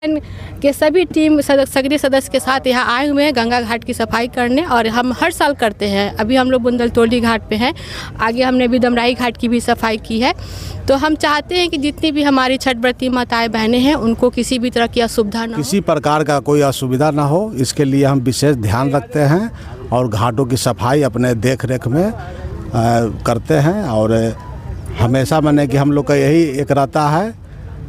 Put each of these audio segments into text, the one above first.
के सभी टीम सक्रिय सदस्य के साथ यहाँ आए हुए हैं गंगा घाट की सफाई करने, और हम हर साल करते हैं। अभी हम लोग बुंदलतोली घाट पे हैं, आगे हमने भी दमराई घाट की भी सफाई की है। तो हम चाहते हैं कि जितनी भी हमारी छठ व्रती माताएं बहनें हैं उनको किसी भी तरह की असुविधा ना हो, किसी प्रकार का कोई असुविधा ना हो, इसके लिए हम विशेष ध्यान रखते हैं और घाटों की सफाई अपने देख रेख में करते हैं। और हमेशा मैंने कि हम लोग का यही एक रहता है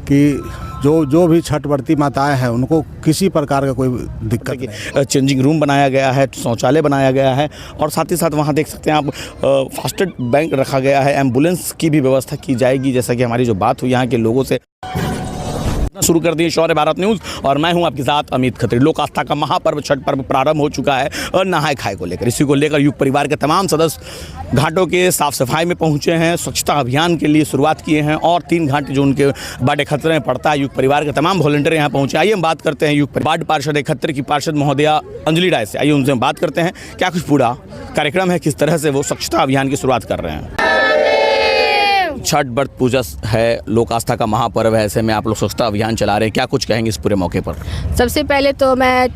कि जो भी छठ व्रती माताएं हैं उनको किसी प्रकार का कोई दिक्कत नहीं। चेंजिंग रूम बनाया गया है, शौचालय बनाया गया है, और साथ ही साथ वहाँ देख सकते हैं आप फास्ट बैंक रखा गया है, एम्बुलेंस की भी व्यवस्था की जाएगी। जैसा कि हमारी जो बात हुई यहाँ के लोगों से शुरू कर दी शौर्य भारत न्यूज़, और मैं हूं आपके साथ अमित खत्री। लोक आस्था का महापर्व छठ पर्व प्रारंभ हो चुका है और नहाय खाए को लेकर, इसी को लेकर युग परिवार के तमाम सदस्य घाटों के साफ सफाई में पहुंचे हैं, स्वच्छता अभियान के लिए शुरुआत किए हैं, और 3 घाट जो उनके बड़े खतरे में पड़ता है, युग परिवार के तमाम वॉलंटियर यहाँ पहुंचे। आइए हम बात करते हैं युग वार्ड पार्षद एकहत्तर की पार्षद महोदया अंजलि राय से। आइए उनसे हम बात करते हैं क्या कुछ पूरा कार्यक्रम है, किस तरह से वो स्वच्छता अभियान की शुरुआत कर रहे हैं। छठ व्रत पूजा है, लोक आस्था का महापर्व है, ऐसे में आप लोग स्वच्छता अभियान चला रहे हैं, क्या कुछ कहेंगे इस पूरे मौके पर? सबसे पहले तो मैं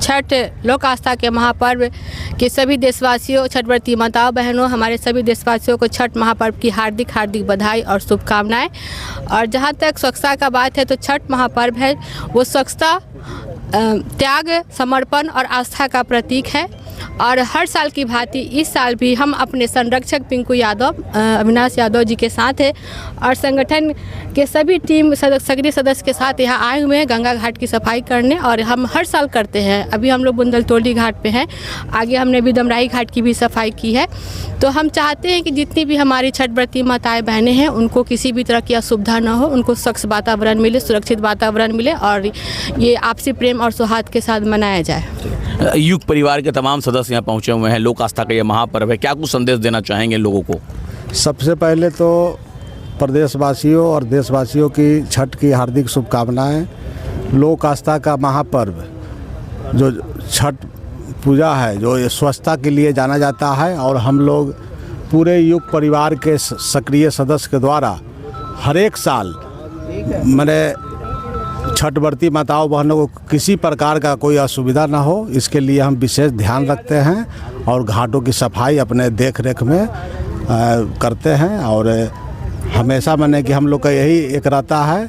छठ लोक आस्था के महापर्व के सभी देशवासियों, छठ व्रती माताओं बहनों, हमारे सभी देशवासियों को छठ महापर्व की हार्दिक हार्दिक बधाई और शुभकामनाएं। और जहां तक स्वच्छता का बात है तो छठ महापर्व है वो स्वच्छता, त्याग, समर्पण और आस्था का प्रतीक है। और हर साल की भांति इस साल भी हम अपने संरक्षक पिंकू यादव, अविनाश यादव जी के साथ है, और संगठन के सभी टीम सक्रिय सदस्य के साथ यहाँ आए हुए हैं गंगा घाट की सफाई करने, और हम हर साल करते हैं। अभी हम लोग बुंदलतोली घाट पे हैं, आगे हमने भी दमराई घाट की भी सफाई की है। तो हम चाहते हैं कि जितनी भी हमारी छठ व्रती माताएं बहनें हैं उनको किसी भी तरह की असुविधा ना हो, उनको स्वच्छ वातावरण मिले, सुरक्षित वातावरण मिले, और ये आपसी प्रेम और सौहार्द के साथ मनाया जाए। युग परिवार के तमाम सदस्य यहाँ पहुँचे हुए हैं, लोक आस्था का ये महापर्व है, क्या कुछ संदेश देना चाहेंगे लोगों को? सबसे पहले तो प्रदेशवासियों और देशवासियों की छठ की हार्दिक शुभकामनाएं। लोक आस्था का महापर्व जो छठ पूजा है, जो ये स्वच्छता के लिए जाना जाता है, और हम लोग पूरे युग परिवार के सक्रिय सदस्य के द्वारा हर एक साल मैंने छठ व्रती माताओं बहनों को किसी प्रकार का कोई असुविधा ना हो, इसके लिए हम विशेष ध्यान रखते हैं और घाटों की सफाई अपने देख रेख में करते हैं। और हमेशा मैंने कि हम लोग का यही एक रहता है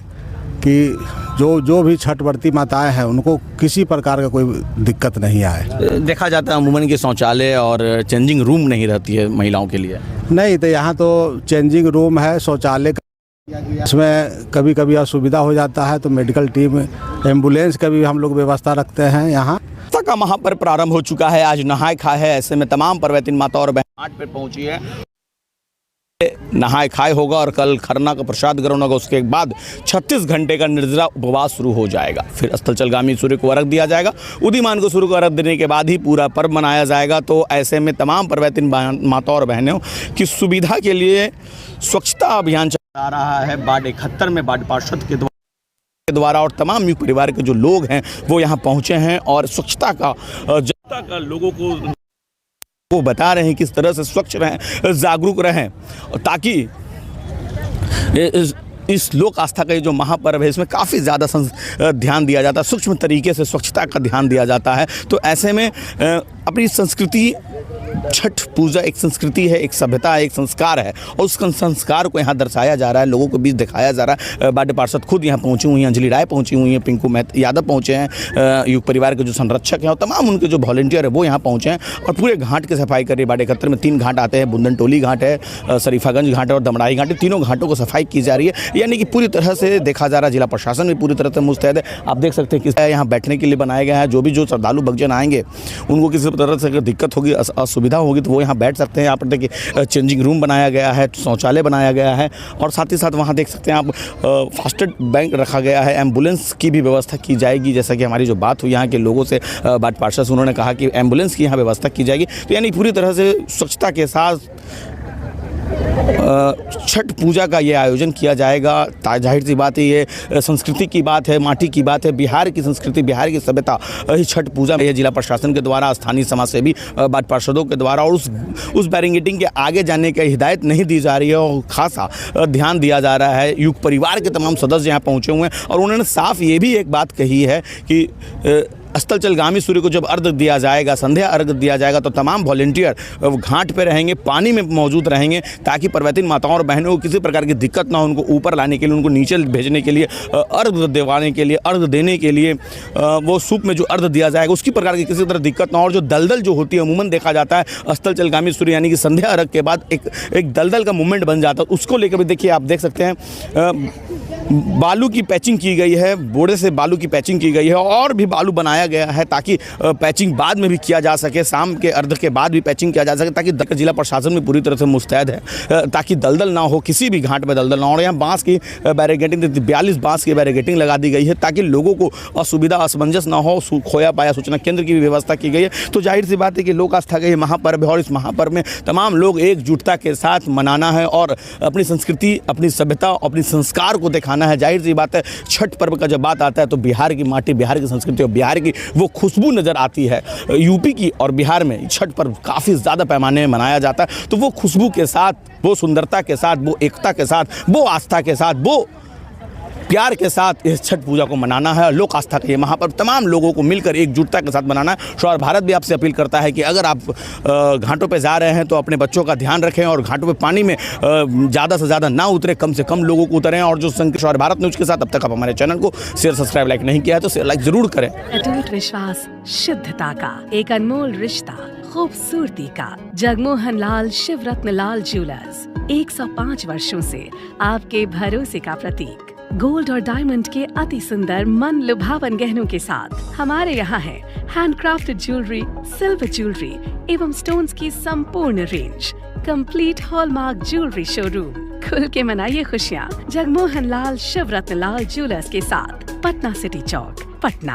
कि जो भी छठ व्रती माताएं हैं उनको किसी प्रकार का कोई दिक्कत नहीं आए। देखा जाता है अमूमन के शौचालय और चेंजिंग रूम नहीं रहती है महिलाओं के लिए। नहीं, तो यहाँ तो चेंजिंग रूम है, शौचालय, इसमें कभी कभी असुविधा हो जाता है तो मेडिकल टीम, एम्बुलेंस का भी हम लोग व्यवस्था रखते हैं। यहाँ का महापर्व प्रारंभ हो चुका है, आज नहाय खाए है, ऐसे में तमाम पर्वतीन माता और बहन घाट पर पहुंची है। नहाय खाए होगा और कल खरना का प्रसाद ग्रहण होगा, उसके बाद 36 घंटे का निर्जला उपवास शुरू हो जाएगा। फिर स्थलचलगामी सूर्य को अर्घ दिया जाएगा, उदीमान को सूर्य को अर्घ देने के बाद ही पूरा पर्व मनाया जाएगा। तो ऐसे में तमाम पर्वतीन माता और बहनों की सुविधा के लिए स्वच्छता अभियान चला रहा है वार्ड 71 में वार्ड पार्षद के द्वारा, और तमाम युग परिवार के जो लोग हैं वो यहाँ पहुँचे हैं और स्वच्छता का जनता का लोगों को वो बता रहे हैं किस तरह से स्वच्छ रहें, जागरूक रहें, ताकि इस लोक आस्था का जो महापर्व है इसमें काफ़ी ज़्यादा ध्यान दिया जाता है, सूक्ष्म तरीके से स्वच्छता का ध्यान दिया जाता है। तो ऐसे में अपनी संस्कृति, छठ पूजा एक संस्कृति है, एक सभ्यता है, एक संस्कार है, और उस संस्कार को यहाँ दर्शाया जा रहा है, लोगों के बीच दिखाया जा रहा है। वार्ड पार्षद खुद यहाँ पहुँची हुई हैं, अंजलि राय पहुँची हुई हैं, पिंकू यादव पहुँचे हैं, युग परिवार के जो संरक्षक हैं और तमाम उनके जो वॉलंटियर है वो यहाँ पहुँचे हैं और पूरे घाट की सफाई कर रही है। वार्ड 71 में 3 घाट आते हैं, बुंदनटोली घाट है, शरीफागंज घाट है और दमराई घाट है। तीनों घाटों को सफाई की जा रही है, यानी कि पूरी तरह से देखा जा रहा है। जिला प्रशासन भी पूरी तरह से मुस्तैद है। आप देख सकते हैं कि यहाँ बैठने के लिए बनाया गया है, जो श्रद्धालु भक्तजन आएंगे उनको किसी तरह से अगर दिक्कत होगी, असुविधा होगी तो वो यहाँ बैठ सकते हैं। यहाँ पर देखिए चेंजिंग रूम बनाया गया है, शौचालय बनाया गया है, और साथ ही साथ वहाँ देख सकते हैं आप फास्ट बैंक रखा गया है, एम्बुलेंस की भी व्यवस्था की जाएगी। जैसा कि हमारी जो बात हुई यहाँ के लोगों से, वार्ड पार्षद उन्होंने कहा कि एम्बुलेंस की यहाँ व्यवस्था की जाएगी। तो यानी पूरी तरह से स्वच्छता के साथ छठ पूजा का ये आयोजन किया जाएगा। जाहिर सी बात है, ये संस्कृति की बात है, माटी की बात है, बिहार की संस्कृति, बिहार की सभ्यता ही छठ पूजा में जिला प्रशासन के द्वारा, स्थानीय समाज सेवी वार्ड पार्षदों के द्वारा और उस बैरिकेडिंग के आगे जाने की हिदायत नहीं दी जा रही है और खासा ध्यान दिया जा रहा है। युग परिवार के तमाम सदस्य यहाँ पहुँचे हुए हैं और उन्होंने साफ ये भी एक बात कही है कि अस्ताचलगामी सूर्य को जब अर्घ दिया जाएगा, संध्या अर्घ दिया जाएगा, तो तमाम वॉलंटियर घाट पे रहेंगे, पानी में मौजूद रहेंगे, ताकि पर्वतीन माताओं और बहनों को किसी प्रकार की दिक्कत ना हो। उनको ऊपर लाने के लिए, उनको नीचे भेजने के लिए, अर्घ दिवाने के लिए, अर्घ देने के लिए, वो सूप में जो अर्घ दिया जाएगा उसकी प्रकार की किसी तरह दिक्कत ना हो। और जो दलदल जो होती है, अमूमन देखा जाता है अस्ताचलगामी सूर्य यानी कि संध्या अर्घ के बाद एक दलदल का मूवमेंट बन जाता है। उसको लेकर भी देखिए, आप देख सकते हैं बालू की पैचिंग की गई है, बोड़े से बालू की पैचिंग की गई है और भी बालू बनाया गया है ताकि पैचिंग बाद में भी किया जा सके, शाम के अर्घ के बाद भी पैचिंग किया जा सके, ताकि जिला प्रशासन भी पूरी तरह से मुस्तैद है ताकि दलदल ना हो, किसी भी घाट में दलदल ना हो। और यहाँ बांस की बैरिकेडिंग, 42 बांस की बैरिकेडिंग लगा दी गई है ताकि लोगों को असुविधा, असमंजस ना हो। खोया पाया सूचना केंद्र की भी व्यवस्था की गई है। तो जाहिर सी बात है कि लोक आस्था का ये महापर्व है और इस महापर्व में तमाम लोग एकजुटता के साथ मनाना है और अपनी संस्कृति, अपनी सभ्यता, अपनी संस्कार को दिखाना है। जाहिर सी बात है, छठ पर्व का जब बात आता है तो बिहार की माटी, बिहार की संस्कृति और बिहार की वो खुशबू नज़र आती है। यूपी की और बिहार में छठ पर्व काफ़ी ज़्यादा पैमाने में मनाया जाता है। तो वो खुशबू के साथ, वो सुंदरता के साथ, वो एकता के साथ, वो आस्था के साथ, वो प्यार के साथ इस छठ पूजा को मनाना है। लोक आस्था का ये महापर्व तमाम लोगों को मिलकर एकजुटता के साथ मनाना है। शौर्य भारत भी आपसे अपील करता है कि अगर आप घाटों पे जा रहे हैं तो अपने बच्चों का ध्यान रखें और घाटों पे पानी में ज़्यादा से ज़्यादा ना उतरे, कम से कम लोगों को उतरें। और जो शौर्य भारत न्यूज़ के साथ अब तक आप हमारे चैनल को शेयर, सब्सक्राइब, लाइक नहीं किया है तो शेयर, लाइक जरूर करें। अटूट विश्वास, शुद्धता का एक अनमोल रिश्ता, खूबसूरती का। जगमोहन लाल शिवरत्न लाल ज्वेलर्स 105 वर्षों से आपके भरोसे का प्रतीक। गोल्ड और डायमंड के अति सुंदर मन लुभावन गहनों के साथ हमारे यहाँ है हैंडक्राफ्टेड ज्वेलरी, सिल्वर ज्वेलरी एवं स्टोन्स की संपूर्ण range. Complete hallmark jewellery showroom. खुल के मनाइए खुशियाँ जगमोहन लाल शिवरत्न लाल ज्वेलर्स के साथ, पटना सिटी चौक, पटना।